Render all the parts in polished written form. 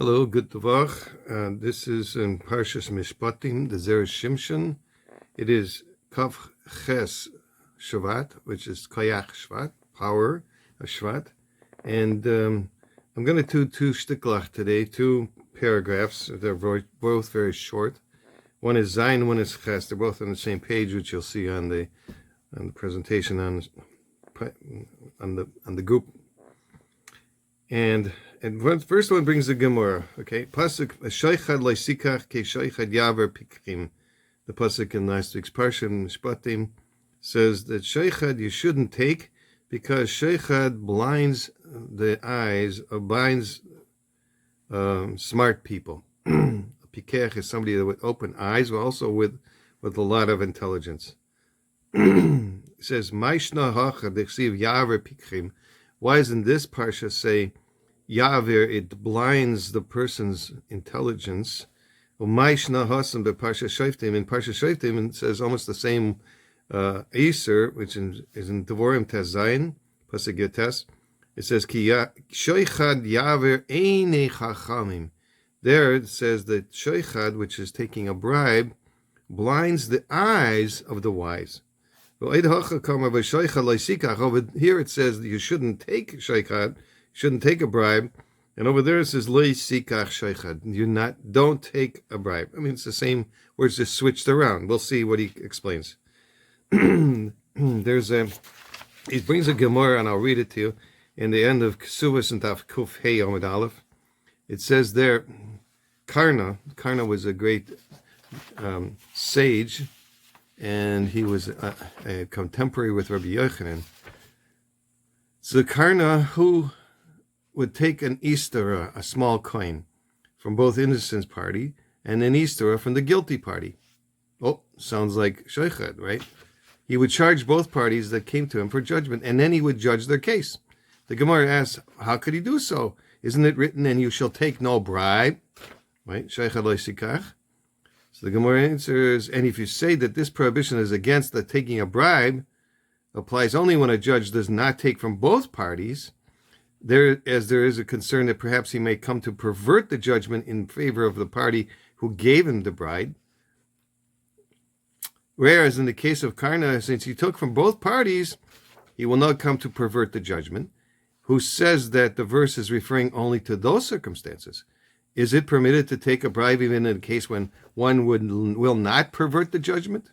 Hello, good Tavach. This is in Parshas Mishpatim, the Zera Shimshon. It is Kav Ches Shvat, which is Koyach Shvat, power of Shvat. And I'm going to do two shtiklach today, two paragraphs. They're both very short. One is Zayin, one is Ches. They're both on the same page, which you'll see on the presentation on the group. And first one brings the Gemara, okay? Pasuk Shoichad Leisikach Ke Shoichad Yaver Pikrim. The pasuk in last week's Parsha Mishpatim says that Shoichad you shouldn't take because Shoichad blinds the eyes, or blinds smart people. A Pikech is somebody that with open eyes, but also with a lot of intelligence. It says Maishna Hachad Dechsiv Yaver Pikrim. Why doesn't this parsha say Yavir? It blinds the person's intelligence. Umayshna Hasan be Parsha Shoftim. In Parsha Shoftim, it says almost the same Iser, which is in Devorim Tes Zayin, Pasuk Yotes. It says Ki Shoichad Yavir Einei Chachamim. There it says that Shoichad, which is taking a bribe, blinds the eyes of the wise. Over here it says that you shouldn't take sheikhad, shouldn't take a bribe, and over there it says leisikach sheikhad. Don't take a bribe. I mean, it's the same words, just switched around. We'll see what he explains. He brings a Gemara, and I'll read it to you. In the end of Kesuvos and Taf Kuf Hey Amud Aleph, it says there, Karna was a great sage. And he was a contemporary with Rabbi Yochanan. So Karna, who would take an Easter, a small coin, from both innocence party, and an Easter from the guilty party. Oh, sounds like Sheikhad, right? He would charge both parties that came to him for judgment, and then he would judge their case. The Gemara asks, how could he do so? Isn't it written, and you shall take no bribe? Right? Sheikhad loisikach. So the Gemara answers, and if you say that this prohibition is against the taking a bribe, applies only when a judge does not take from both parties, there is a concern that perhaps he may come to pervert the judgment in favor of the party who gave him the bribe. Whereas in the case of Karna, since he took from both parties, he will not come to pervert the judgment. Who says that the verse is referring only to those circumstances? Is it permitted to take a bribe even in a case when one will not pervert the judgment?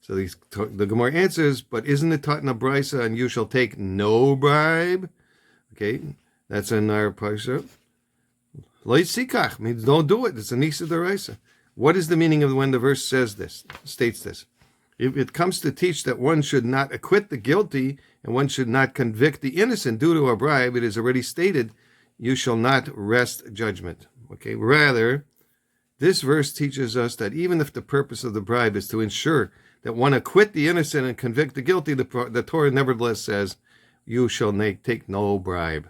So the Gemara answers, but isn't it taught in a brisa, and you shall take no bribe? Okay, that's in our parsha. Leisikach means don't do it. It's a nisa d'oraisa. What is the meaning of when the verse says this, states this? If it comes to teach that one should not acquit the guilty and one should not convict the innocent due to a bribe, it is already stated, you shall not wrest judgment. Okay, rather, this verse teaches us that even if the purpose of the bribe is to ensure that one acquit the innocent and convict the guilty, the Torah nevertheless says, you shall take no bribe.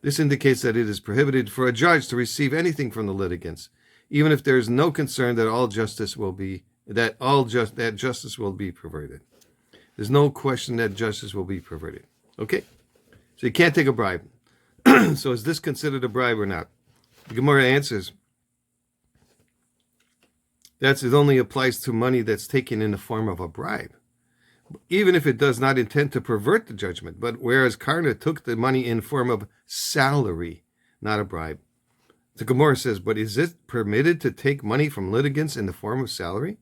This indicates that it is prohibited for a judge to receive anything from the litigants, even if there is no concern that justice will be perverted. There's no question that justice will be perverted. Okay, so you can't take a bribe. So is this considered a bribe or not? The Gemara answers, it only applies to money that's taken in the form of a bribe, even if it does not intend to pervert the judgment. But whereas Karna took the money in form of salary, not a bribe. The Gemara says, but is it permitted to take money from litigants in the form of salary?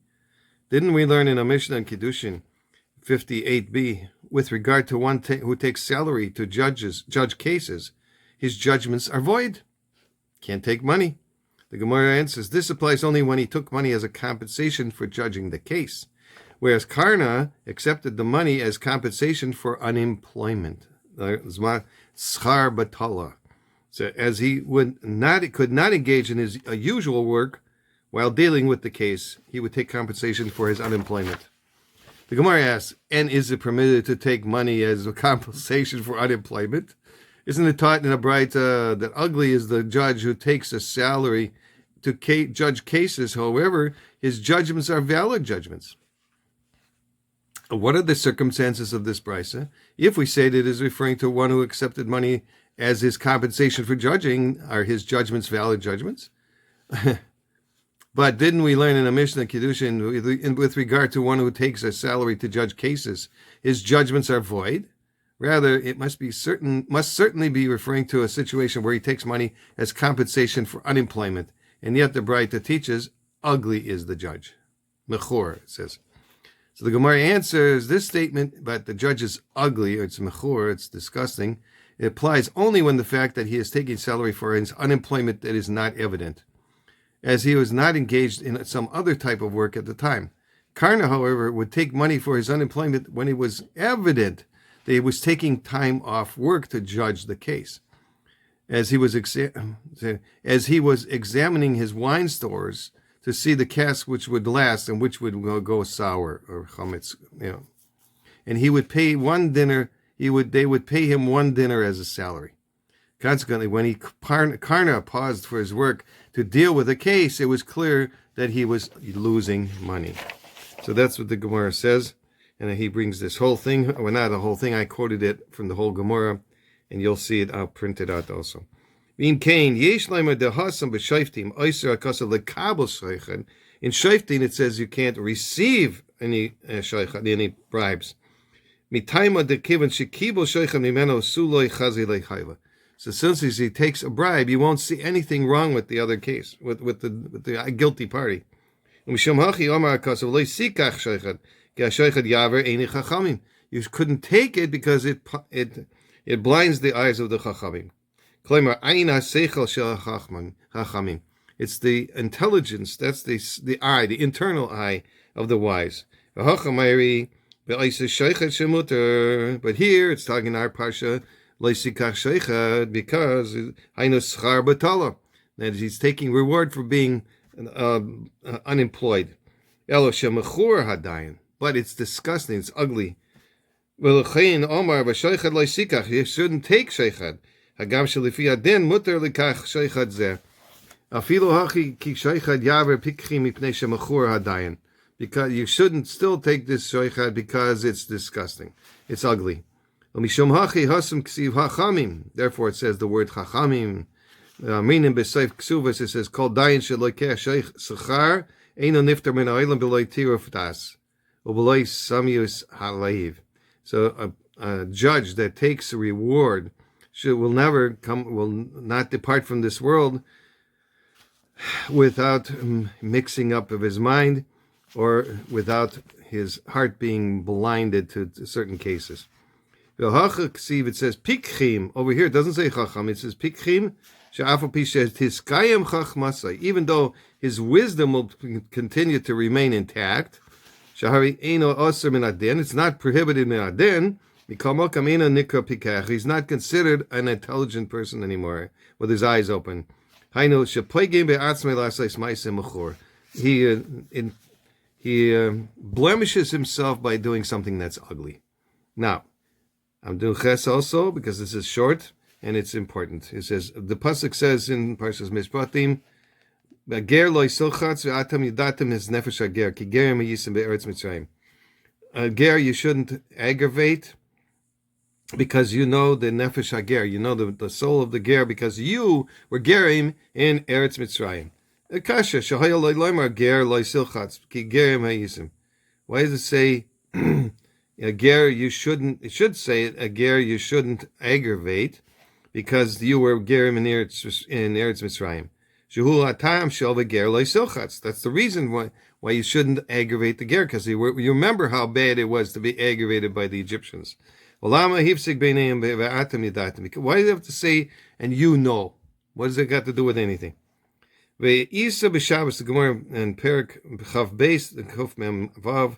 Didn't we learn in a Mishnah in Kiddushin 58b, with regard to one who takes salary to judge cases, his judgments are void? Can't take money. The Gemara answers, this applies only when he took money as a compensation for judging the case, whereas Karna accepted the money as compensation for unemployment. Schar batala. So as he could not engage in his usual work while dealing with the case, he would take compensation for his unemployment. The Gemara asks, and is it permitted to take money as a compensation for unemployment? Isn't it taught in a brayta that ugly is the judge who takes a salary to judge cases? However, his judgments are valid judgments. What are the circumstances of this brisa? If we say that it is referring to one who accepted money as his compensation for judging. Are his judgments valid judgments? But didn't we learn in a Mishnah Kiddushin with regard to one who takes a salary to judge cases, his judgments are void? Rather, it must certainly be referring to a situation where he takes money as compensation for unemployment, and yet the Braita teaches, ugly is the judge. Mechor, it says. So the Gemara answers this statement, but the judge is ugly, or it's mechor, it's disgusting. It applies only when the fact that he is taking salary for his unemployment that is not evident, as he was not engaged in some other type of work at the time. Karna, however, would take money for his unemployment when it was evident that he was taking time off work to judge the case. As he was examining his wine stores to see the cask which would last and which would go sour or chametz, and he would pay one dinner. They would pay him one dinner as a salary. Consequently, when Karna paused for his work to deal with the case, it was clear that he was losing money. So that's what the Gemara says, and he brings this whole thing. Well, not the whole thing. I quoted it from the whole Gemara, and you'll see it. I'll print it out also. In Shoftim, it says you can't receive any any bribes. So since he takes a bribe, you won't see anything wrong with the other case, with the guilty party. You couldn't take it because it blinds the eyes of the chachamim. It's the intelligence, that's the eye, the internal eye of the wise. But here it's talking our parsha because that he's taking reward for being unemployed. But it's disgusting, it's ugly. You shouldn't take sheichad. Because you shouldn't still take this sheichad because it's disgusting, it's ugly. Therefore, it says the word chachamim. Meaning besayf ksuvas, it says kol dayan shelokeh sheich sechar eino nifter min ha'olam b'loi tiruf das u'b'loi samius haleiv. So a judge that takes a reward will not depart from this world without mixing up of his mind or without his heart being blinded to certain cases. It says pikchim over here. It doesn't say chacham. It says pikchim. Even though his wisdom will continue to remain intact, it's not prohibited min adin. He's not considered an intelligent person anymore with his eyes open. He blemishes himself by doing something that's ugly. Now, I'm doing ches also because this is short and it's important. It says, the pasuk says in Parshas Mishpatim, "Ger lo yisochatz ve'atam yidatem his nefesh hager ki gerim hayisim be'eretz Mitzrayim." Ger, you shouldn't aggravate because you know the nefesh hager, you know the soul of the ger because you were gerim in Eretz Mitzrayim. Kasha shahayel lo ylomer ger lo yisochatz ki gerim hayisim. Why does it say? A ger, you shouldn't. It should say a ger, you shouldn't aggravate, because you were gerim in Eretz Mitzrayim. Shehu hatam shel v'ger loisilchatz. That's the reason why you shouldn't aggravate the ger, because you remember how bad it was to be aggravated by the Egyptians. Why do you have to say and you know? What does it got to do with anything? Ve'isa b'Shabbos, the Gemara and Perik Chav Beis, the Kuf Mem Vav.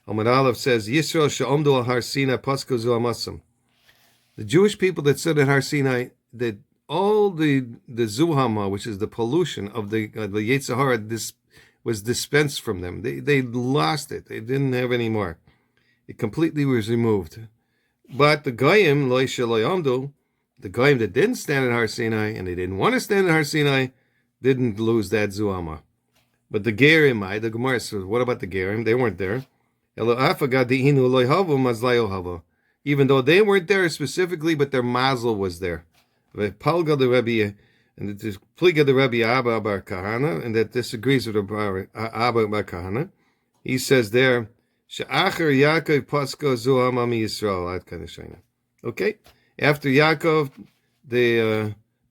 Amar Aleph says, Yisrael she'omdu al Har Sinai pasku zu amasam. The Jewish people that stood at Har Sinai, that all the zuhama, which is the pollution of the Yetzer Hara, was dispensed from them. They lost it. They didn't have any more. It completely was removed. But the Goyim, lo she'lo the Goyim that didn't stand at Har Sinai, and they didn't want to stand at Har Sinai, didn't lose that zuhama. But the Gerim, the Gemara says, what about the Gerim? They weren't there. Even though they weren't there specifically, but their mazel was there. Palga the Rebbe, and it is Pliga the Rebbe Abba Bar Kahana, and that disagrees with Abba Bar Kahana. He says there, She'acher Yaakov Pasko Zuham Ami Yisrael, that kind of shayna. Okay? After Yaakov,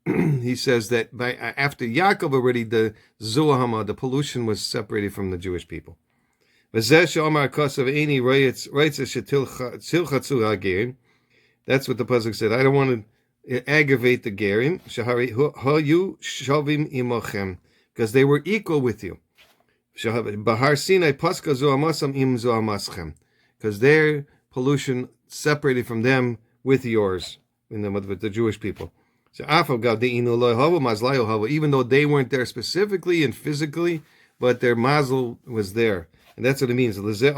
he says that after Yaakov already, the Zuhama, the pollution was separated from the Jewish people. That's what the pasuk said. I don't want to aggravate the Gerim, because they were equal with you. Because their pollution separated from them with yours, with the Jewish people. Even though they weren't there specifically and physically, but their mazel was there. And that's what it means. Because you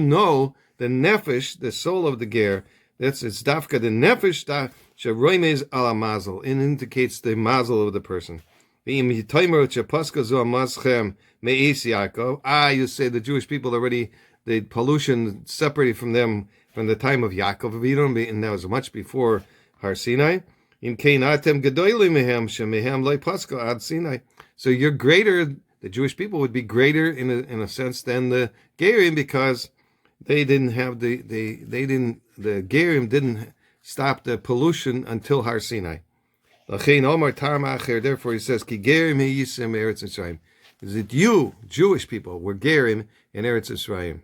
know the nefesh, the soul of the ger. It's dafka the nefesh sheroimes ala mazel. It indicates the mazel of the person. You say the Jewish people already, the pollution separated from them from the time of Yaakov, and that was much before Har Sinai. So you're greater. The Jewish people would be greater in a sense than the Gerim, because they didn't have the Gerim didn't stop the pollution until Har Sinai. Therefore he says, Ki Gerim Yisem Eretz Yisrael. Is it you, Jewish people, were Gerim in Eretz Yisrael?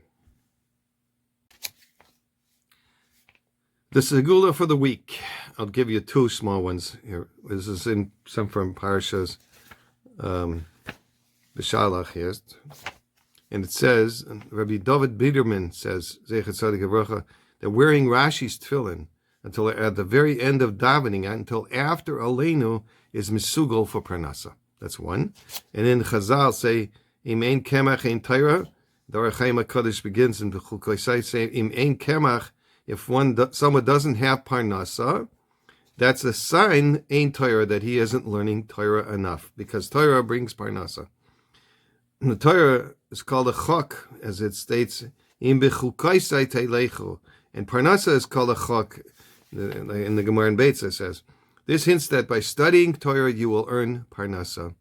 The Segula for the week. I'll give you two small ones here. This is in some from Parshas B'Shalach here, and it says, Rabbi David Biderman says, Zecher Tzadik Avrocha, that wearing Rashi's tefillin until at the very end of davening, until after Aleinu, is misugal for parnasa. That's one. And then Chazal say, Im ein kemach ein Torah. The Orach Chaim HaKadosh begins in the Chukosai saying, Im ein kemach. If someone doesn't have parnasa, that's a sign ein Torah that he isn't learning Torah enough, because Torah brings parnasa. The Torah is called a chok, as it states, Im bechukaisai teilechu, and parnasa is called a chok. In the Gemara in Beitza says, this hints that by studying Torah you will earn parnasa.